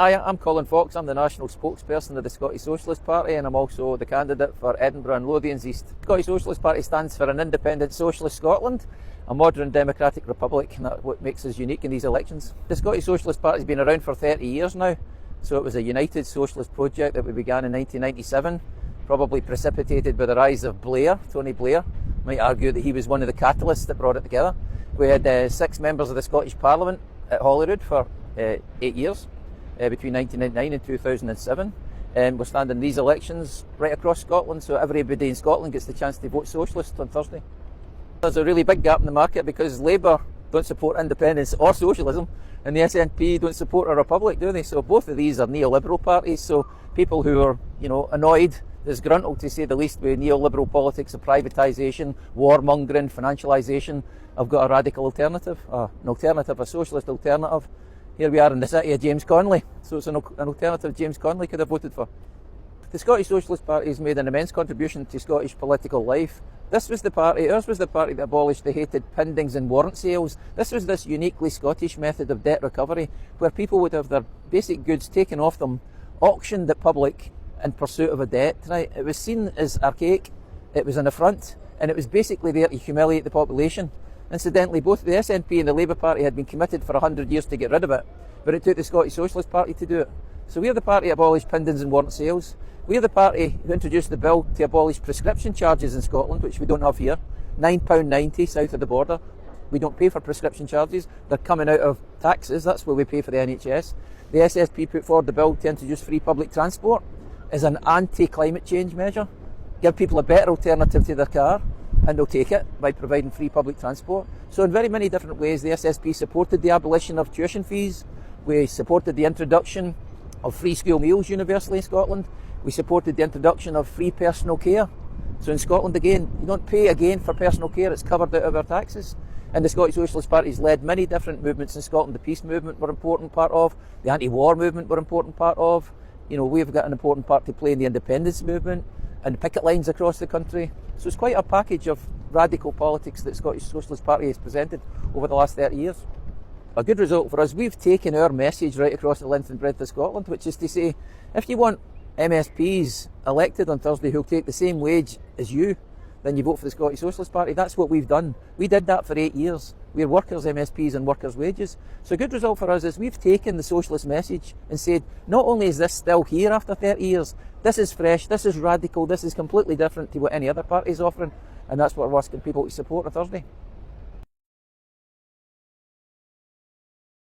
Hi, I'm Colin Fox. I'm the national spokesperson of the Scottish Socialist Party, and I'm also the candidate for Edinburgh and Lothians East. The Scottish Socialist Party stands for an independent socialist Scotland, a modern democratic republic, and that's what makes us unique in these elections. The Scottish Socialist Party has been around for 30 years now, so it was a united socialist project that we began in 1997, probably precipitated by the rise of Blair, Tony Blair. Might argue that he was one of the catalysts that brought it together. We had 6 members of the Scottish Parliament at Holyrood for 8 years. Between 1999 and 2007, and we're standing these elections right across Scotland, so everybody in Scotland gets the chance to vote Socialist on Thursday. There's a really big gap in the market because Labour don't support independence or socialism, and the SNP don't support a republic, do they? So both of these are neoliberal parties, so people who are, annoyed, disgruntled to say the least with neoliberal politics of privatisation, warmongering, financialisation, have got a radical alternative, a socialist alternative. Here we are in the city of James Connolly, so it's an alternative James Connolly could have voted for. The Scottish Socialist Party has made an immense contribution to Scottish political life. Ours was the party that abolished the hated pindings and warrant sales. This was this uniquely Scottish method of debt recovery, where people would have their basic goods taken off them, auctioned at public in pursuit of a debt. Right? It was seen as archaic, it was an affront, and it was basically there to humiliate the population. Incidentally, both the SNP and the Labour Party had been committed for 100 years to get rid of it, but it took the Scottish Socialist Party to do it. So we're the party that abolished pindings and warrant sales. We're the party who introduced the bill to abolish prescription charges in Scotland, which we don't have here. £9.90 south of the border. We don't pay for prescription charges. They're coming out of taxes. That's where we pay for the NHS. The SSP put forward the bill to introduce free public transport as an anti-climate change measure. Give people a better alternative to their car, and they'll take it by providing free public transport. So in very many different ways, the SSP supported the abolition of tuition fees. We supported the introduction of free school meals universally in Scotland. We supported the introduction of free personal care. So in Scotland, again, you don't pay again for personal care, it's covered out of our taxes. And the Scottish Socialist Party has led many different movements in Scotland. The peace movement we're an important part of, the anti-war movement we're an important part of. We've got an important part to play in the independence movement and picket lines across the country. So it's quite a package of radical politics that the Scottish Socialist Party has presented over the last 30 years. A good result for us, we've taken our message right across the length and breadth of Scotland, which is to say, if you want MSPs elected on Thursday who'll take the same wage as you, then you vote for the Scottish Socialist Party. That's what we've done. We did that for 8 years. We're workers' MSPs and workers' wages. So a good result for us is we've taken the socialist message and said, not only is this still here after 30 years, this is fresh, this is radical, this is completely different to what any other party is offering, and that's what we're asking people to support on Thursday.